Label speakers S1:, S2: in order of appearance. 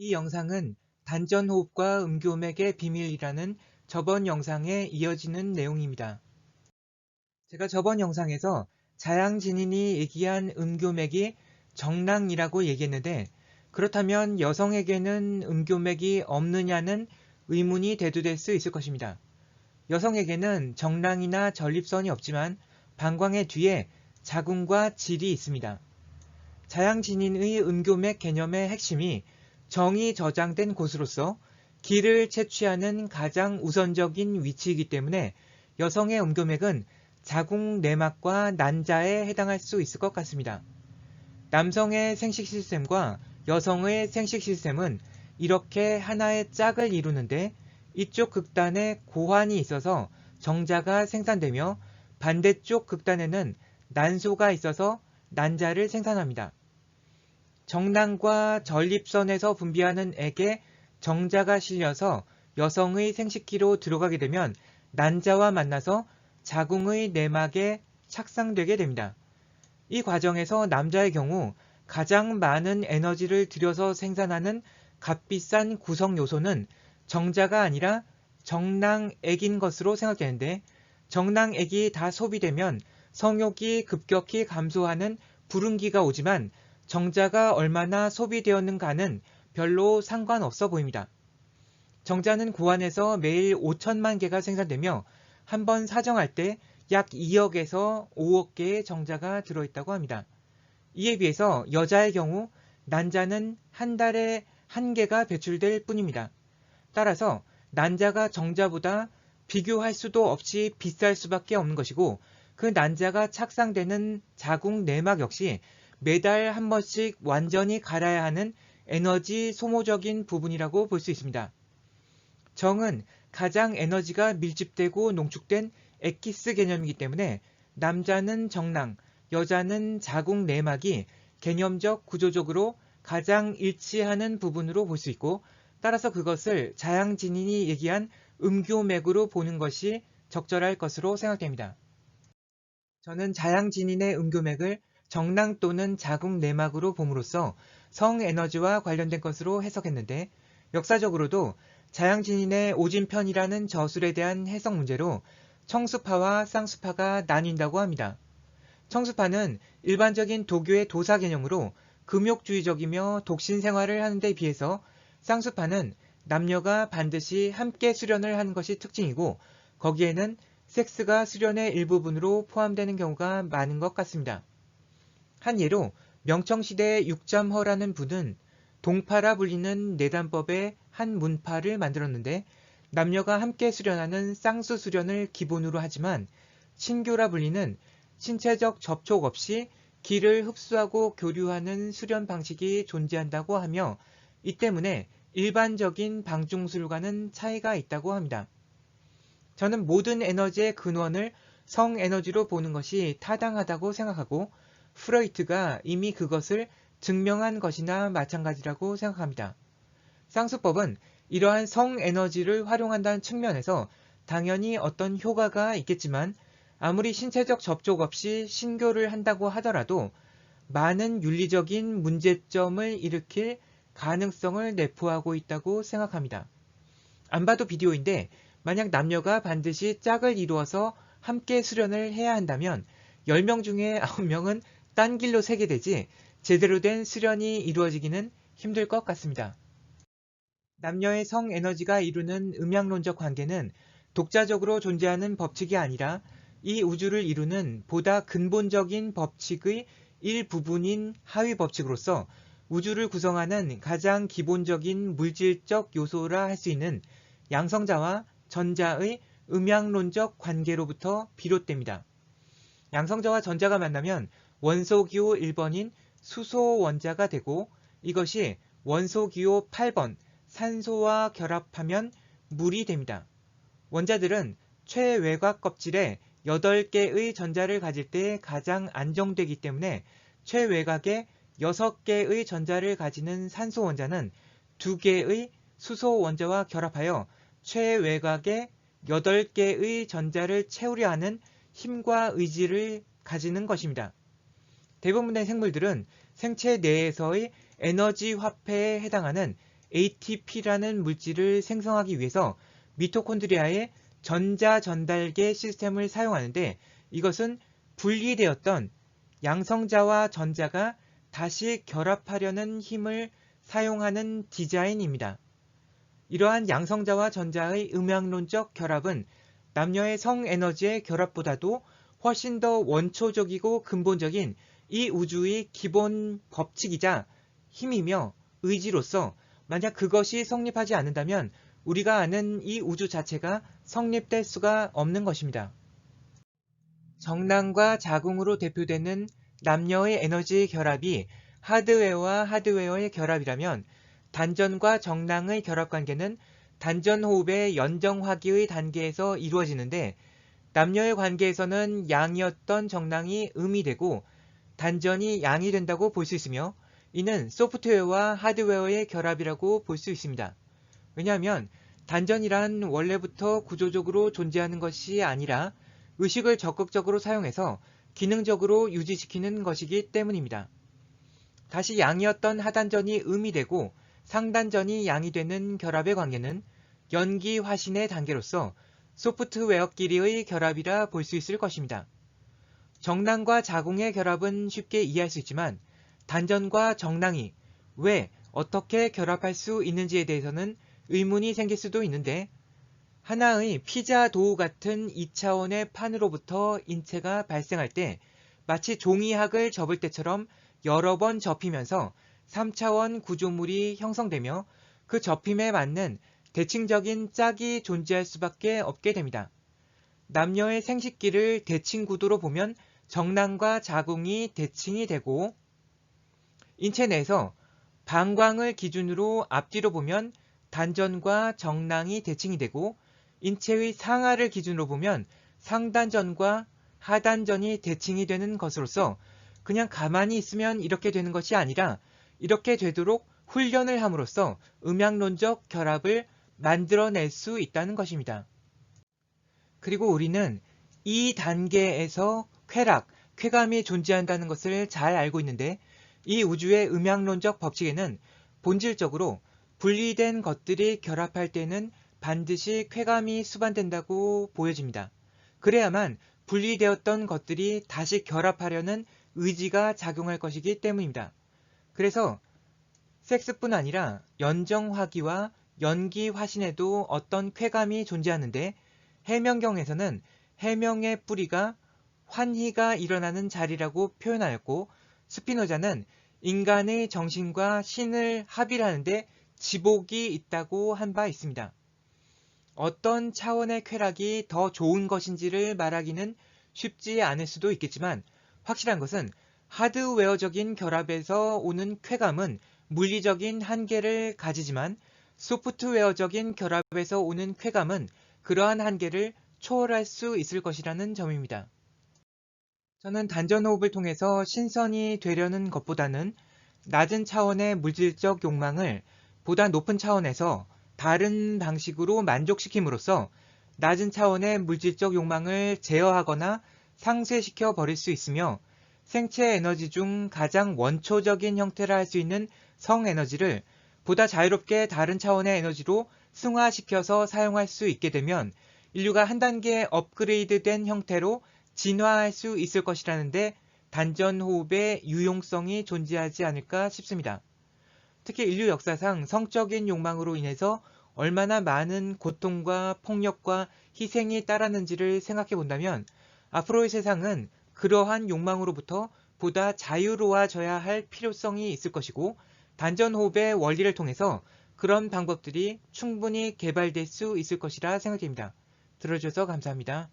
S1: 이 영상은 단전호흡과 음교맥의 비밀이라는 저번 영상에 이어지는 내용입니다. 제가 저번 영상에서 자양진인이 얘기한 음교맥이 정랑이라고 얘기했는데, 그렇다면 여성에게는 음교맥이 없느냐는 의문이 대두될 수 있을 것입니다. 여성에게는 정랑이나 전립선이 없지만 방광의 뒤에 자궁과 질이 있습니다. 자양진인의 음교맥 개념의 핵심이 정이 저장된 곳으로서 기를 채취하는 가장 우선적인 위치이기 때문에 여성의 음교맥은 자궁 내막과 난자에 해당할 수 있을 것 같습니다. 남성의 생식 시스템과 여성의 생식 시스템은 이렇게 하나의 짝을 이루는데, 이쪽 극단에 고환이 있어서 정자가 생산되며 반대쪽 극단에는 난소가 있어서 난자를 생산합니다. 정랑과 전립선에서 분비하는 액에 정자가 실려서 여성의 생식기로 들어가게 되면 난자와 만나서 자궁의 내막에 착상되게 됩니다. 이 과정에서 남자의 경우 가장 많은 에너지를 들여서 생산하는 값비싼 구성 요소는 정자가 아니라 정랑액인 것으로 생각되는데, 정랑액이 다 소비되면 성욕이 급격히 감소하는 불운기가 오지만 정자가 얼마나 소비되었는가는 별로 상관없어 보입니다. 정자는 고환에서 매일 5천만 개가 생산되며 한 번 사정할 때 약 2억에서 5억 개의 정자가 들어있다고 합니다. 이에 비해서 여자의 경우 난자는 한 달에 1개가 배출될 뿐입니다. 따라서 난자가 정자보다 비교할 수도 없이 비쌀 수밖에 없는 것이고, 그 난자가 착상되는 자궁 내막 역시 매달 한 번씩 완전히 갈아야 하는 에너지 소모적인 부분이라고 볼 수 있습니다. 정은 가장 에너지가 밀집되고 농축된 엑기스 개념이기 때문에 남자는 정랑, 여자는 자궁 내막이 개념적 구조적으로 가장 일치하는 부분으로 볼 수 있고, 따라서 그것을 자양진인이 얘기한 음교맥으로 보는 것이 적절할 것으로 생각됩니다. 저는 자양진인의 음교맥을 정랑 또는 자궁 내막으로 봄으로써 성에너지와 관련된 것으로 해석했는데, 역사적으로도 자양진인의 오진편이라는 저술에 대한 해석 문제로 청수파와 쌍수파가 나뉜다고 합니다. 청수파는 일반적인 도교의 도사 개념으로 금욕주의적이며 독신 생활을 하는 데 비해서, 쌍수파는 남녀가 반드시 함께 수련을 하는 것이 특징이고, 거기에는 섹스가 수련의 일부분으로 포함되는 경우가 많은 것 같습니다. 한 예로 명청시대의 육잠허라는 분은 동파라 불리는 내단법의 한 문파를 만들었는데, 남녀가 함께 수련하는 쌍수 수련을 기본으로 하지만 신교라 불리는 신체적 접촉 없이 기를 흡수하고 교류하는 수련 방식이 존재한다고 하며, 이 때문에 일반적인 방중술과는 차이가 있다고 합니다. 저는 모든 에너지의 근원을 성에너지로 보는 것이 타당하다고 생각하고, 프로이트가 이미 그것을 증명한 것이나 마찬가지라고 생각합니다. 쌍수법은 이러한 성에너지를 활용한다는 측면에서 당연히 어떤 효과가 있겠지만, 아무리 신체적 접촉 없이 신교를 한다고 하더라도 많은 윤리적인 문제점을 일으킬 가능성을 내포하고 있다고 생각합니다. 안 봐도 비디오인데, 만약 남녀가 반드시 짝을 이루어서 함께 수련을 해야 한다면 10명 중에 9명은 딴 길로 새게 되지 제대로 된 수련이 이루어지기는 힘들 것 같습니다. 남녀의 성에너지가 이루는 음양론적 관계는 독자적으로 존재하는 법칙이 아니라 이 우주를 이루는 보다 근본적인 법칙의 일부분인 하위 법칙으로서 우주를 구성하는 가장 기본적인 물질적 요소라 할 수 있는 양성자와 전자의 음양론적 관계로부터 비롯됩니다. 양성자와 전자가 만나면 원소기호 1번인 수소 원자가 되고, 이것이 원소기호 8번 산소와 결합하면 물이 됩니다. 원자들은 최외곽 껍질에 8개의 전자를 가질 때 가장 안정되기 때문에 최외곽에 6개의 전자를 가지는 산소 원자는 2개의 수소 원자와 결합하여 최외곽에 8개의 전자를 채우려 하는 힘과 의지를 가지는 것입니다. 대부분의 생물들은 생체 내에서의 에너지 화폐에 해당하는 ATP라는 물질을 생성하기 위해서 미토콘드리아의 전자 전달계 시스템을 사용하는데 이것은 분리되었던 양성자와 전자가 다시 결합하려는 힘을 사용하는 디자인입니다. 이러한 양성자와 전자의 음양론적 결합은 남녀의 성에너지의 결합보다도 훨씬 더 원초적이고 근본적인 이 우주의 기본 법칙이자 힘이며 의지로서 만약 그것이 성립하지 않는다면 우리가 아는 이 우주 자체가 성립될 수가 없는 것입니다. 정랑과 자궁으로 대표되는 남녀의 에너지 결합이 하드웨어와 하드웨어의 결합이라면 단전과 정랑의 결합관계는 단전호흡의 연정화기의 단계에서 이루어지는데 남녀의 관계에서는 양이었던 정랑이 음이 되고 단전이 양이 된다고 볼 수 있으며 이는 소프트웨어와 하드웨어의 결합이라고 볼 수 있습니다. 왜냐하면 단전이란 원래부터 구조적으로 존재하는 것이 아니라 의식을 적극적으로 사용해서 기능적으로 유지시키는 것이기 때문입니다. 다시 양이었던 하단전이 음이 되고 상단전이 양이 되는 결합의 관계는 연기 화신의 단계로서 소프트웨어끼리의 결합이라 볼 수 있을 것입니다. 정랑과 자궁의 결합은 쉽게 이해할 수 있지만 단전과 정랑이 왜 어떻게 결합할 수 있는지에 대해서는 의문이 생길 수도 있는데 하나의 피자 도우 같은 2차원의 판으로부터 인체가 발생할 때 마치 종이학을 접을 때처럼 여러 번 접히면서 3차원 구조물이 형성되며 그 접힘에 맞는 대칭적인 짝이 존재할 수밖에 없게 됩니다. 남녀의 생식기를 대칭 구도로 보면 정랑과 자궁이 대칭이 되고 인체 내에서 방광을 기준으로 앞뒤로 보면 단전과 정랑이 대칭이 되고 인체의 상하를 기준으로 보면 상단전과 하단전이 대칭이 되는 것으로서 그냥 가만히 있으면 이렇게 되는 것이 아니라 이렇게 되도록 훈련을 함으로써 음양론적 결합을 만들어낼 수 있다는 것입니다. 그리고 우리는 이 단계에서 쾌감이 존재한다는 것을 잘 알고 있는데 이 우주의 음양론적 법칙에는 본질적으로 분리된 것들이 결합할 때는 반드시 쾌감이 수반된다고 보여집니다. 그래야만 분리되었던 것들이 다시 결합하려는 의지가 작용할 것이기 때문입니다. 그래서 섹스뿐 아니라 연정화기와 연기화신에도 어떤 쾌감이 존재하는데 해명경에서는 해명의 뿌리가 환희가 일어나는 자리라고 표현하였고 스피노자는 인간의 정신과 신을 합일하는데 지복이 있다고 한 바 있습니다. 어떤 차원의 쾌락이 더 좋은 것인지를 말하기는 쉽지 않을 수도 있겠지만 확실한 것은 하드웨어적인 결합에서 오는 쾌감은 물리적인 한계를 가지지만 소프트웨어적인 결합에서 오는 쾌감은 그러한 한계를 초월할 수 있을 것이라는 점입니다. 저는 단전호흡을 통해서 신선이 되려는 것보다는 낮은 차원의 물질적 욕망을 보다 높은 차원에서 다른 방식으로 만족시킴으로써 낮은 차원의 물질적 욕망을 제어하거나 상쇄시켜 버릴 수 있으며 생체 에너지 중 가장 원초적인 형태라 할 수 있는 성에너지를 보다 자유롭게 다른 차원의 에너지로 승화시켜서 사용할 수 있게 되면 인류가 한 단계 업그레이드된 형태로 진화할 수 있을 것이라는데 단전호흡의 유용성이 존재하지 않을까 싶습니다. 특히 인류 역사상 성적인 욕망으로 인해서 얼마나 많은 고통과 폭력과 희생이 따랐는지를 생각해 본다면 앞으로의 세상은 그러한 욕망으로부터 보다 자유로워져야 할 필요성이 있을 것이고 단전호흡의 원리를 통해서 그런 방법들이 충분히 개발될 수 있을 것이라 생각됩니다. 들어주셔서 감사합니다.